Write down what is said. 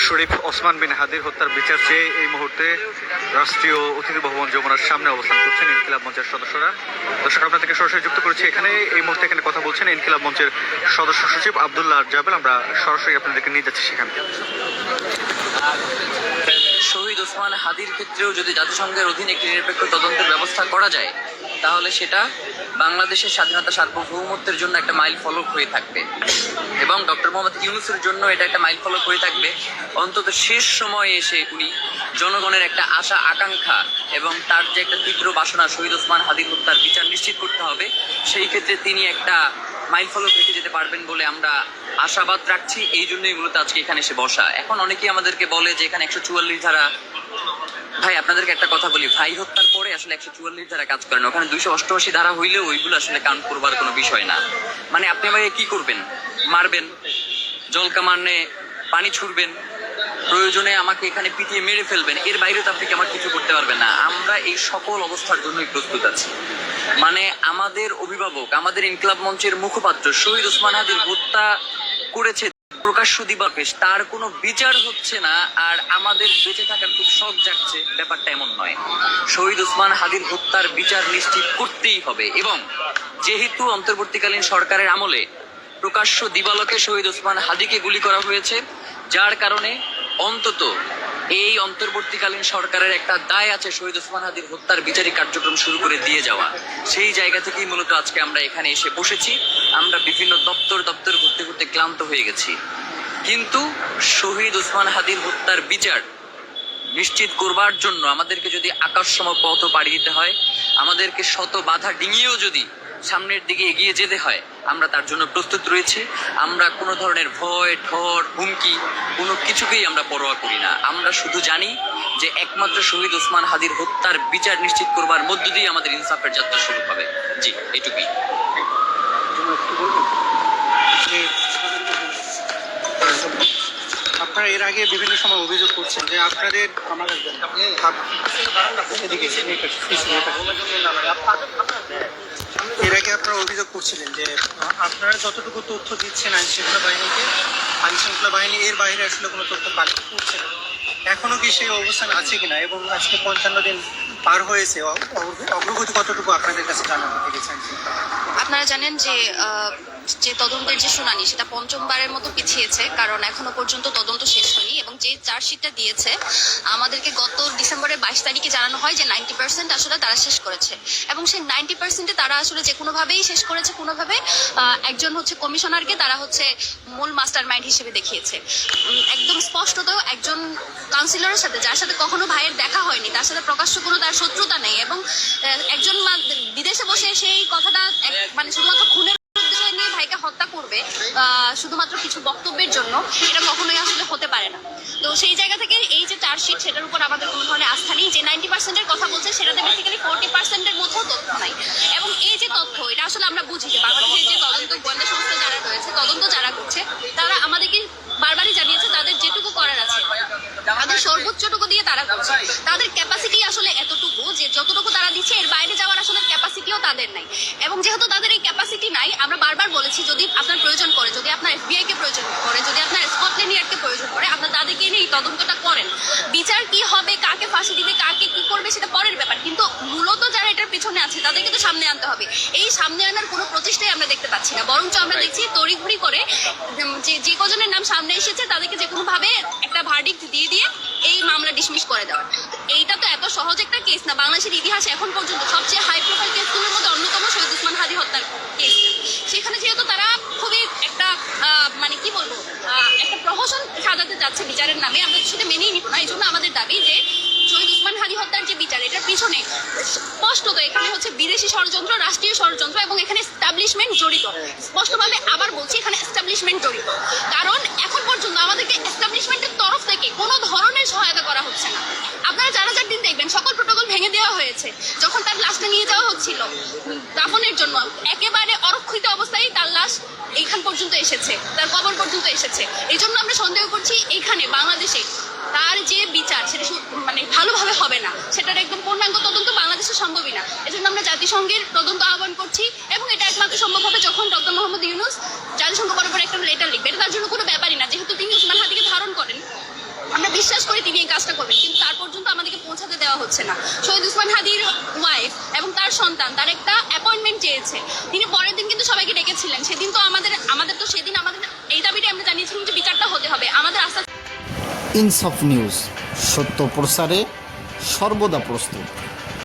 শরীফ ওসমান বিন হাদির হত্যার বিচার চেয়ে এই মুহূর্তে রাষ্ট্রীয় অতিথি ভবন যমুনার সামনে অবস্থান করছেন ইনকিলাব মঞ্চের সদস্যরা। দর্শক, আপনাদেরকে সরাসরি যুক্ত করেছি এখানে। এই মুহূর্তে এখানে কথা বলছেন ইনকিলাব মঞ্চের সদস্য সচিব আব্দুল্লাহ জাবেল। আমরা সরাসরি আপনাদেরকে নিয়ে যাচ্ছি সেখানে। শহীদ ওসমান হাদির ক্ষেত্রেও যদি জাতিসংঘের অধীনে একটি নিরপেক্ষ তদন্তের ব্যবস্থা করা যায়, তাহলে সেটা বাংলাদেশের স্বাধীনতা সার্বভৌমত্বের জন্য একটা মাইল ফলক হয়ে থাকবে এবং ডক্টর মোহাম্মদ ইউনূসের জন্য এটা একটা মাইল ফলক হয়ে থাকবে। অন্তত শেষ সময়ে এসে উনি জনগণের একটা আশা আকাঙ্ক্ষা এবং তার যে একটা তীব্র বাসনা শহীদ ওসমান হাদির হত্যার বিচার নিশ্চিত করতে হবে, সেই ক্ষেত্রে তিনি একটা মাইল ফলক রেখে যেতে পারবেন বলে আমরা আশাবাদ রাখছি। এই জন্যই মূলত আজকে এখানে এসে বসা। এখন অনেকেই আমাদেরকে বলে যে এখানে 144 ধারা। ভাই, আপনাদেরকে একটা কথা বলি, ভাই হত্যার পরে আসলে 144 ধারা কাজ করে না। ওখানে 288 ধারা হইলেও ওইগুলো আসলে কাউন্ট করবার কোনো বিষয় না। মানে আপনি ভাই কি করবেন? মারবেন, জল কামানে পানি ছুড়বেন, প্রয়োজনে আমাকে এখানে পিটিয়ে মেরে ফেলবেন, এর বাইরে তো আপনি আমার কিছু করতে পারবেন না। আমরা এই সকল অবস্থার জন্যই প্রস্তুত আছি। মানে আমাদের অভিভাবক, আমাদের ইনকিলাব মঞ্চের মুখপাত্র শহীদ ওসমান হাদির হত্যা করেছে প্রকাশ্য দিবাপেশ, তার কোনো বিচার হচ্ছে না আর আমাদের বেঁচে থাকার খুব শখ জাগছে, ব্যাপারটা এমন নয়। শহীদ ওসমান হাদির হত্যার বিচার নিশ্চিত করতেই হবে এবং যেহেতু অন্তর্বর্তীকালীন সরকারের আমলে প্রকাশ্য দিবালোকে শহীদ ওসমান হাদিকে গুলি করা হয়েছে, যার কারণে অন্তত এই অন্তর্বর্তীকালীন সরকারের একটা দায় আছে শহীদ ওসমান হাদির হত্যার বিচারিক কার্যক্রম শুরু করে দিয়ে যাওয়া। সেই জায়গা থেকেই মূলত আজকে আমরা এখানে এসে বসেছি। আমরা বিভিন্ন দপ্তর ঘুরতে ঘুরতে ক্লান্ত হয়ে গেছি, কিন্তু শহীদ ওসমান হাদির হত্যার বিচার নিশ্চিত করবার জন্য আমাদেরকে যদি আকাশসম পথ পাড়ি দিতে হয়, আমাদেরকে শত বাধা ডিঙিয়েও যদি সামনের দিকে এগিয়ে যেতে হয়, আমরা তার জন্য প্রস্তুত রয়েছি। আমরা কোনো ধরনের ভয়, ঠর, হুমকি কোনো কিছুকেই আমরা পরোয়া করি না। আমরা শুধু জানি যে একমাত্র শহীদ ওসমান হাদির হত্যার বিচার নিশ্চিত করবার মধ্য দিয়ে আমাদের ইনসাফের যাত্রা শুরু হবে। জি, এইটুকুই। আপনারা এর আগে বিভিন্ন সময় অভিযোগ করছেন যে আপনাদের এর আগে আপনারা অভিযোগ করছিলেন যে আপনারা যতটুকু তথ্য দিচ্ছেন আইনশৃঙ্খলা বাহিনীকে, আইনশৃঙ্খলা বাহিনী এর বাইরে আসলে কোনো তথ্য কালেক্ট করছে না। এখনো কি সেই অবস্থান আছে কিনা এবং আজকে 55 দিন পার হয়েছে, অগ্রগতি কতটুকু আপনাদের কাছে জানানো পেরেছেন? আপনারা জানেন যে তদন্তের যে শুনানি সেটা পঞ্চমবারের মতো পিছিয়েছে, কারণ এখনো পর্যন্ত তদন্ত শেষ হয়নি এবং যে চার্জশিটটা দিয়েছে আমাদেরকে গত ডিসেম্বরের 22 তারিখে জানানো হয় যে 90% আসলে তারা শেষ করেছে এবং সেই 90%-এ তারা আসলে যে কোনোভাবেই শেষ করেছে, কোনোভাবে একজন কমিশনারকে তারা মূল মাস্টার মাইন্ড হিসেবে দেখিয়েছে। একদম স্পষ্টত একজন কাউন্সিলরের সাথে, যার সাথে কখনো ভাইয়ের দেখা হয়নি, তার সাথে প্রকাশ্য কোনো তার শত্রুতা নেই এবং একজন বিদেশে বসে সেই কথাটা মানে শুধুমাত্র খুনের নিয়ে ভাইকে হত্যা করবে শুধুমাত্র কিছু বক্তব্যের জন্য, এটা কখনোই আসলে হতে পারে না। তো সেই জায়গা থেকে এই যে চার্জশিট, সেটার উপর আমাদের কোনো ধরনের আস্থা নেই। যে 90%-এর কথা বলছে সেটাতে বেসিক্যালি 40%-এর মধ্যেও তথ্য নাই এবং এই যে তথ্য, এটা আসলে আমরা বুঝি যে বাংলাদেশের যে তদন্ত গোয়েন্দা সংস্থা যারা রয়েছে, তদন্ত যারা করছে, তারা আমাদেরকে বারবারই জানিয়েছে তাদের যেটুকু করার আছে তাদের সর্বোচ্চটুকু দিয়ে তারা করছে। তাদের ক্যাপাসিটি আসলে এতটুকু যে যতটুকু তারা দিচ্ছে এর বাইরে যাওয়ার আসলে ক্যাপাসিটিও তাদের নাই এবং যেহেতু তাদের এই ক্যাপাসিটি নাই, আমরা বারবার বলেছি যদি আপনার প্রয়োজন করে, যদি আপনার FBI কে প্রয়োজন করে, যদি আপনার স্কটল্যান্ড ইয়ার্ডকে প্রয়োজন করে, আপনার তাদেরকে নিয়ে এই তদন্তটা করেন। বিচার কি হবে, কাকে ফাঁসি দিবে, কাকে কি করবে সেটা পরের ব্যাপার, কিন্তু মূলত যারা এটার পিছনে আছে তাদেরকে তো সামনে আনতে হবে। এই সামনে আনার কোনো প্রচেষ্টাই আমরা দেখতে পাচ্ছি না, বরঞ্চ আমরা দেখছি তড়িঘড়ি করে যে কজনের নাম সামনে এসেছে তাদেরকে যে কোনোভাবে একটা ভার্ডিক্ট দিয়ে এই মামলা ডিসমিস করে দেওয়ার। এইটা তো এত সহজ একটা কেস না। বাংলাদেশের ইতিহাসে এখন পর্যন্ত সবচেয়ে হাই প্রোফাইল কেসগুলোর মধ্যে অন্যতম শহীদ ওসমান হাদি হত্যার কেস। সেখানে যেহেতু তারা খুবই একটা মানে কি বলবো, একটা প্রহসন সাজাতে যাচ্ছে বিচারের নামে, আমরা সেটা মেনেই নিব না। এই জন্য আমাদের দাবি যে শহীদ ওসমান হাদি হত্যার যে বিচার, এটার পিছনে স্পষ্টত এখানে বিদেশি ষড়যন্ত্র, রাষ্ট্রীয় ষড়যন্ত্র এবং এখানে এস্টাবলিশমেন্ট জড়িত। স্পষ্টভাবে আবার বলছি, এখানে এস্টাবলিশমেন্ট জড়িত, কারণ এখন পর্যন্ত আমাদেরকে এস্টাবলিশমেন্টের তরফ থেকে কোনো ধরনের সহায়তা করা হচ্ছে না। আপনারা যারা দিন দেখবেন সকল প্রোটোকল ভেঙে দেওয়া হয়েছে। যখন তার লাশটা নিয়ে যাওয়া হচ্ছিল দাফনের জন্য, একেবারে অরক্ষিত অবস্থায় তার লাশ এইখান পর্যন্ত এসেছে, তার কবর পর্যন্ত এসেছে। এই জন্য আমরা সন্দেহ করছি এইখানে বাংলাদেশে তার যে বিচার সেটা মানে ভালোভাবে হবে না, সেটার একদম পূর্ণাঙ্গ তদন্ত বাংলাদেশে সম্ভবই না। এজন্য আমরা জাতিসংঘের তদন্ত আহ্বান করছি এবং এটা একমাত্র সম্ভব হবে যখন ডক্টর মোহাম্মদ ইউনূস জাতিসংঘ বরাবর একটা লেটার লিখবে। এটা তার জন্য কোনো ব্যাপারই না, যেহেতু তিনি ওসমান হাদিকে ধারণ করেন। বিশ্বাস করি তিনি এই কাজটা করবেন, কিন্তু তার পর্যন্ত আমাদেরকে পৌঁছাতে দেওয়া হচ্ছে না। শহীদ ওসমান হাদির ওয়াইফ এবং তার সন্তান তার একটা অ্যাপয়েন্টমেন্ট চেয়েছে, তিনি পরের দিন কিন্তু সবাইকে ডেকেছিলেন। সেদিন তো আমাদের তো সেদিন আমাদের এই দাবিটা আমরা জানিয়েছিলাম যে বিচারটা হতে হবে। আমাদের আস্থা ইনসাফ নিউজ, সত্য প্রচারে সর্বদা প্রস্তুত।